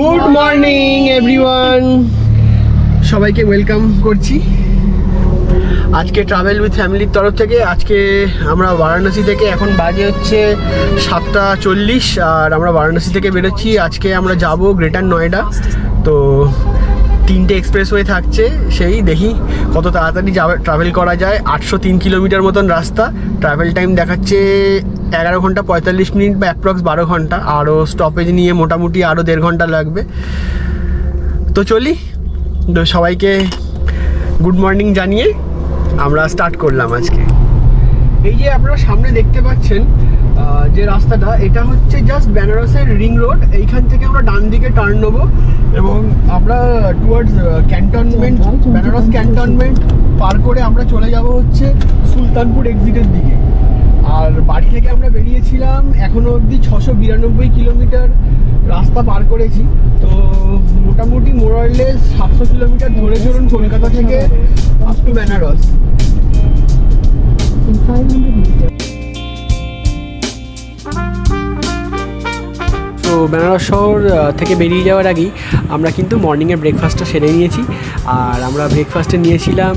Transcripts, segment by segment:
Good morning everyone, সবাইকে welcome করছি আজকে ট্রাভেল উইথ ফ্যামিলির তরফ থেকে। আজকে আমরা বারাণসী থেকে, এখন বাজে হচ্ছে 7:40 আর আমরা বারাণসী থেকে বেরোচ্ছি। আজকে আমরা যাব গ্রেটার নয়ডা। তো 3টে এক্সপ্রেসওয়ে থাকছে, সেই দেখি কত তাড়াতাড়ি ট্রাভেল করা যায়। 803 কিলোমিটার মতন রাস্তা, ট্রাভেল টাইম দেখাচ্ছে 11 ঘন্টা 45 মিনিট বা অ্যাপ্রক্স 12 ঘন্টা। আরও স্টপেজ নিয়ে মোটামুটি আরও 1.5 ঘন্টা লাগবে। তো চলি, তো সবাইকে গুড মর্নিং জানিয়ে আমরা স্টার্ট করলাম আজকে। এই যে আপনারা সামনে দেখতে পাচ্ছেন যে রাস্তাটা, এটা হচ্ছে জাস্ট বেনারসের রিং রোড। এইখান থেকে আমরা ডান দিকে টার্ন নেবো এবং আমরা টুয়ার্ডস ক্যান্টনমেন্ট, বেনারস ক্যান্টনমেন্ট পার করে আমরা চলে যাব হচ্ছে সুলতানপুর এক্সিটের দিকে। আর বাড়ি থেকে আমরা বেরিয়েছিলাম, এখনো অবধি 692 কিলোমিটার রাস্তা পার করেছি। তো মোটামুটি মোরারলেস 700 কিলোমিটার ধরে চলুন কলকাতা থেকে আপ টু বেনারস। তো বেনারস শহর থেকে বেরিয়ে যাওয়ার আগেই আমরা কিন্তু মর্নিংয়ের ব্রেকফাস্টটা সেরে নিয়েছি। আর আমরা ব্রেকফাস্টে নিয়েছিলাম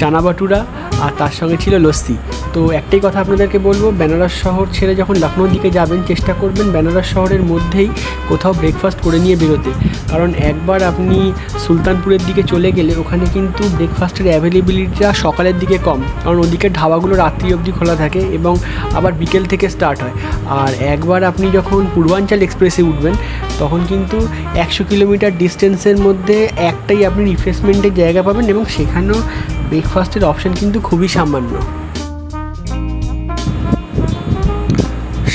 চানা বাটুরা, আর তার সঙ্গে ছিল লস্যি। তো একটাই কথা আপনাদেরকে বলবো, বেনারস শহর ছেড়ে যখন লখনৌর দিকে যাবেন, চেষ্টা করবেন বেনারস শহরের মধ্যেই কোথাও ব্রেকফাস্ট করে নিয়ে বেরোতে। কারণ একবার আপনি সুলতানপুরের দিকে চলে গেলে ওখানে কিন্তু ব্রেকফাস্টের অ্যাভেলেবিলিটিটা সকালের দিকে কম, কারণ ওদিকে ধাবাগুলো রাত্রি অবধি খোলা থাকে এবং আবার বিকেল থেকে স্টার্ট হয়। আর একবার আপনি যখন পূর্বাঞ্চল এক্সপ্রেসে উঠবেন, তখন কিন্তু 100 কিলোমিটার ডিস্টেন্সের মধ্যে একটাই আপনি রিফ্রেশমেন্টের জায়গা পাবেন এবং সেখানেও ব্রেকফাস্টের অপশান কিন্তু খুবই সামান্য।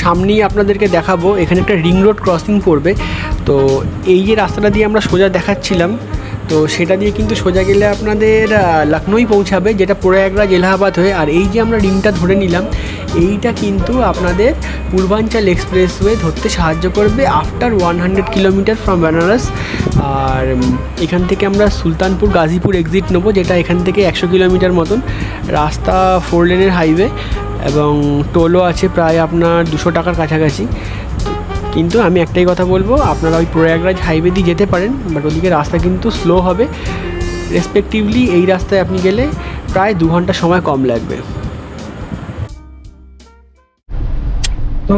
সামনেই আপনাদেরকে দেখাবো, এখানে একটা রিং রোড ক্রসিং পড়বে। তো এই যে রাস্তাটা দিয়ে আমরা সোজা দেখাচ্ছিলাম, তো সেটা দিয়ে কিন্তু সোজা গেলে আপনাদের লখনৌই পৌঁছাবে, যেটা প্রয়াগরাজ এলাহাবাদ হয়ে। আর এই যে আমরা রিংটা ধরে নিলাম, এইটা কিন্তু আপনাদের পূর্বাঞ্চল এক্সপ্রেসওয়ে ধরতে সাহায্য করবে আফটার 100 কিলোমিটার ফ্রম বেনারস। আর এখান থেকে আমরা সুলতানপুর গাজীপুর এক্সিট নেবো, যেটা এখান থেকে 100 কিলোমিটার মতন। রাস্তা 4 লেনের হাইওয়ে এবং টোলও আছে প্রায় আপনার 200 টাকার কাছাকাছি। কিন্তু আমি একটাই কথা বলবো, আপনারা ওই প্রয়াগরাজ হাইওয়ে দিয়ে যেতে পারেন, বাট ওদিকে রাস্তা কিন্তু স্লো হবে। রেসপেক্টিভলি এই রাস্তায় আপনি গেলে প্রায় 2 ঘন্টা সময় কম লাগবে। তো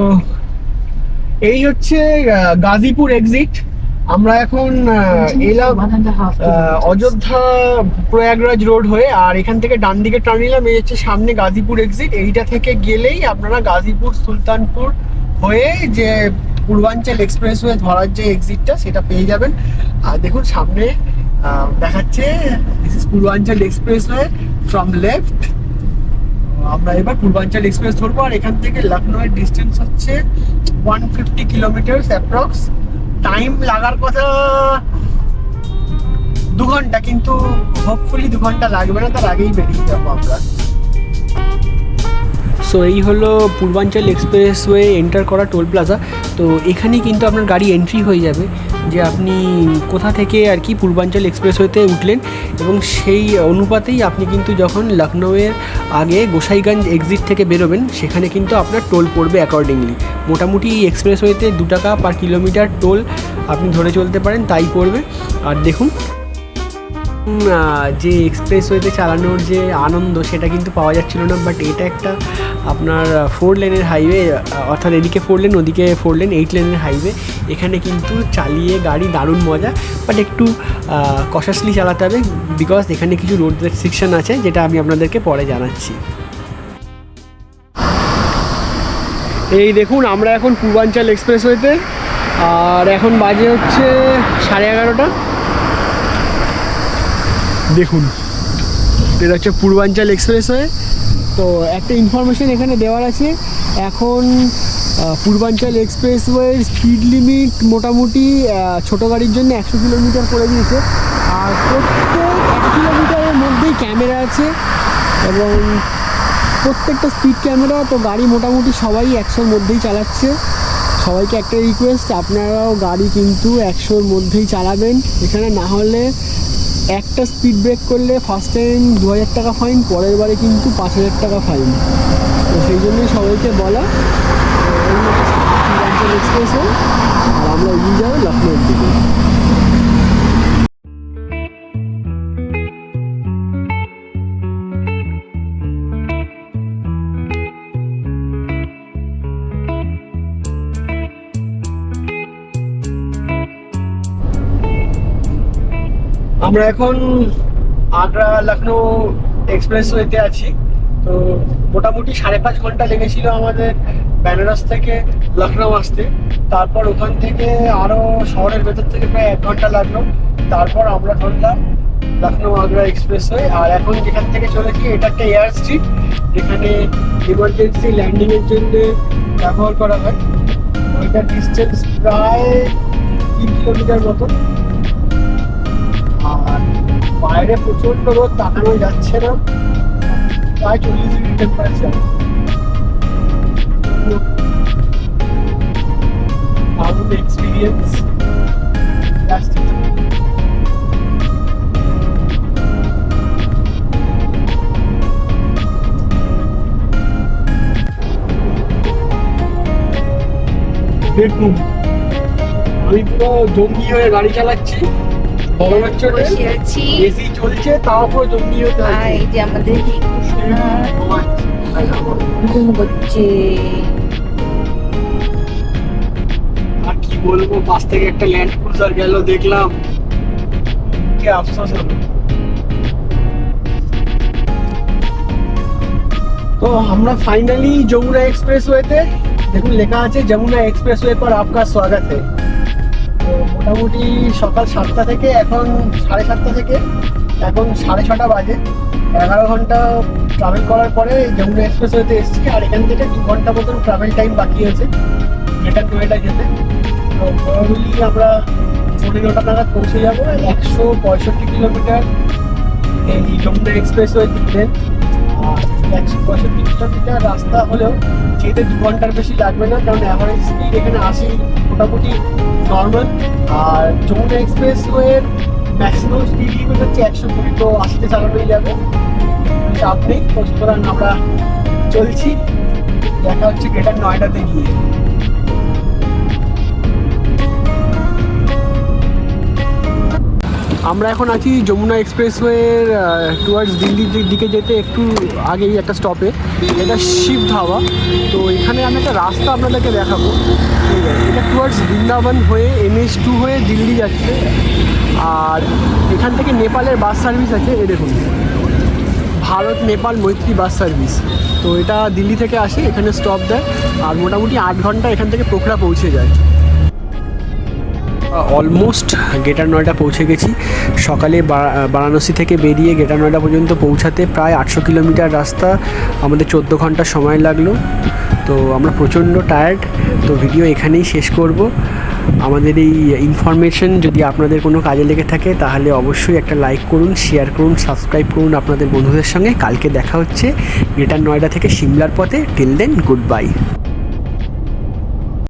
এই হচ্ছে গাজীপুর এক্সিট। আমরা এখন এলাম অযোধ্যা প্রয়াগরাজ রোড হয়ে, আর এখান থেকে ডান দিকে টার্ন নিলাম। এই হচ্ছে সামনে গাজীপুর এক্সিট। এইটা থেকে গেলেই আপনারা গাজীপুর সুলতানপুর হয়ে যে পূর্বাঞ্চল এক্সপ্রেসওয়ে ধরার যে এক্সিটটা, সেটা পেয়ে যাবেন। আর দেখুন সামনে দেখাচ্ছে দিস ইজ পূর্বাঞ্চল এক্সপ্রেসওয়ে ফ্রম লেফট। আমরা এবার পূর্বাঞ্চল এক্সপ্রেস ধরবো। আর এখান থেকে লখনৌয়ের ডিস্টেন্স হচ্ছে 150 কিলোমিটার অ্যাপ্রক্স। টাইম লাগার কথা 2 ঘন্টা, কিন্তু হোপফুলি 2 ঘন্টা লাগবে না, তার আগেই বেরিয়ে যাবো আমরা। সো এই হলো পূর্বাঞ্চল এক্সপ্রেসওয়ে এন্টার করা টোল প্লাজা। তো এখানেই কিন্তু আপনার গাড়ি এন্ট্রি হয়ে যাবে যে আপনি কোথা থেকে আর কি পূর্বাঞ্চল এক্সপ্রেসওয়েতে উঠলেন, এবং সেই অনুপাতেই আপনি কিন্তু যখন লখনৌয়ের আগে গোসাইগঞ্জ এক্সিট থেকে বেরোবেন, সেখানে কিন্তু আপনার টোল পড়বে অ্যাকর্ডিংলি। মোটামুটি এই এক্সপ্রেসওয়েতে 2 টাকা পার কিলোমিটার টোল আপনি ধরে চলতে পারেন, তাই পড়বে। আর দেখুন যে এক্সপ্রেসওয়েতে চালানোর যে আনন্দ, সেটা কিন্তু পাওয়া যাচ্ছিল না। বাট এটা একটা আপনার 4 লেনের হাইওয়ে, অর্থাৎ এদিকে 4 লেন ওদিকে 4 লেন, 8 লেনের হাইওয়ে। এখানে কিন্তু চালিয়ে গাড়ি দারুণ মজা, বাট একটু কশাসলি চালাতে হবে, বিকজ এখানে কিছু রোড রেস্ট্রিকশন আছে, যেটা আমি আপনাদেরকে পরে জানাচ্ছি। এই দেখুন আমরা এখন পূর্বাঞ্চল এক্সপ্রেসওয়েতে, আর এখন বাজে হচ্ছে 11:30। দেখুন এটা হচ্ছে পূর্বাঞ্চল এক্সপ্রেসওয়ে। তো একটা ইনফরমেশন এখানে দেওয়ার আছে, এখন পূর্বাঞ্চল এক্সপ্রেসওয়ের স্পিড লিমিট মোটামুটি ছোটো গাড়ির জন্য 100 কিলোমিটার করে দিয়েছে। আর প্রত্যেক 1 কিলোমিটারের মধ্যেই ক্যামেরা আছে এবং প্রত্যেকটা স্পিড ক্যামেরা। তো গাড়ি মোটামুটি সবাই 100-র মধ্যেই চালাচ্ছে। সবাইকে একটা রিকোয়েস্ট, আপনারাও গাড়ি কিন্তু 100-র মধ্যেই চালাবেন। এখানে না হলে একটা স্পিড ব্রেক করলে ফার্স্ট টাইম 2000 টাকা ফাইন, পরের বারে কিন্তু 5000 টাকা ফাইন। তো সেই জন্যই সবাইকে বলা। কোঙ্কণ এক্সপ্রেসে, আর আমরা এগিয়ে যাবো লখনৌর দিকে। আমরা এখন আগ্রা লখনৌ এক্সপ্রেসওয়েতে আছি। তো মোটামুটি 5.5 ঘন্টা লেগেছিল আমাদের বেনারস থেকে লখনৌ আসতে। তারপর ওখান থেকে আরও শহরের ভেতর থেকে প্রায় 1 ঘন্টা লাগলো। তারপর আমরা ধরলাম লখনৌ আগ্রা এক্সপ্রেসওয়ে। আর এখন যেখান থেকে চলেছি এটা একটা এয়ার স্ট্রিট, যেখানে ইমার্জেন্সি ল্যান্ডিংয়ের জন্য ব্যবহার করা হয়। ওইটার ডিস্টেন্স প্রায় 3 কিলোমিটার মতো। আর বাইরে প্রচন্ড রোদ, তাকানো যাচ্ছে না, প্রায় 40 ডিগ্রি টেম্পারেচার। দারুণ এক্সপিরিয়েন্স। দেখুন আমি পুরো জঙ্গি হয়ে গাড়ি চালাচ্ছি, গরমের জন্য এসি চলছে, তাও পুরো জঙ্গি হতে হয়। এই যে আমাদের ঘুম হচ্ছে। আর কি বলবো, পাশ থেকে একটা ল্যান্ড ক্রুজার গেল, দেখলাম, কি আফসোস হলো। তো আমরা ফাইনালি যমুনা এক্সপ্রেসওয়েতে, দেখুন লেখা আছে যমুনা এক্সপ্রেসওয়ে पर आपका स्वागत है। তো মোটামুটি সকাল 7টা থেকে এখন 7:30 থেকে এখন 6:30 বাজে। 11 ঘন্টা ট্রাভেল করার পরে যমুনা এক্সপ্রেসওয়েতে এসেছি। আর এখান থেকে 2 ঘন্টা মতন ট্রাভেল টাইম বাকি আছে গ্রেটার নোয়েডা যেতে। তো প্রবাবলি আমরা 9:30 নাগাদ পৌঁছে যাবো। 165 কিলোমিটার এই যমুনা এক্সপ্রেসওয়ে দিকে। আর 165 কিলোমিটার রাস্তা হলেও যেতে 2 ঘন্টার বেশি লাগবে না, কারণ অ্যাভারেজ স্পিড এখানে 80 মোটামুটি নর্মাল। আর যমুনা এক্সপ্রেসওয়ের ম্যাক্সিমাম স্পিড লিমিট হচ্ছে 120, তো 80তে চালানোই যাবে, চাপ নেই। তো সুতরাং আমরা চলছি, দেখা হচ্ছে গ্রেটার নয়ডাতে গিয়ে। আমরা এখন আছি যমুনা এক্সপ্রেসওয়ের টুয়ার্ডস দিল্লির দিকে যেতে একটু আগেই একটা স্টপে, এটা শিব ধাবা। তো এখানে আমি একটা রাস্তা আপনাদেরকে দেখাবো। এটা টুয়ার্ডস বৃন্দাবন হয়ে NH2 হয়ে দিল্লি যাচ্ছে। আর এখান থেকে নেপালের বাস সার্ভিস আছে, এ দেখুন, ভারত নেপাল মৈত্রী বাস সার্ভিস। তো এটা দিল্লি থেকে আসে, এখানে স্টপ দেয়। আর মোটামুটি 8 ঘন্টা এখান থেকে পোখরা পৌঁছে যায়। অলমোস্ট গ্রেটার নয়ডা পৌঁছে গেছি। সকালে বারাণসী থেকে বেরিয়ে গ্রেটার নয়ডা পর্যন্ত পৌঁছাতে প্রায় 800 কিলোমিটার রাস্তা, আমাদের 14 ঘন্টা সময় লাগলো। তো আমরা প্রচণ্ড টায়ার্ড। তো ভিডিও এখানেই শেষ করব। আমাদের এই ইনফরমেশন যদি আপনাদের কোনো কাজে লেগে থাকে তাহলে অবশ্যই একটা লাইক করুন, শেয়ার করুন, সাবস্ক্রাইব করুন আপনাদের বন্ধুদের সঙ্গে। কালকে দেখা হচ্ছে গ্রেটার নয়ডা থেকে সিমলার পথে। Till then, good by.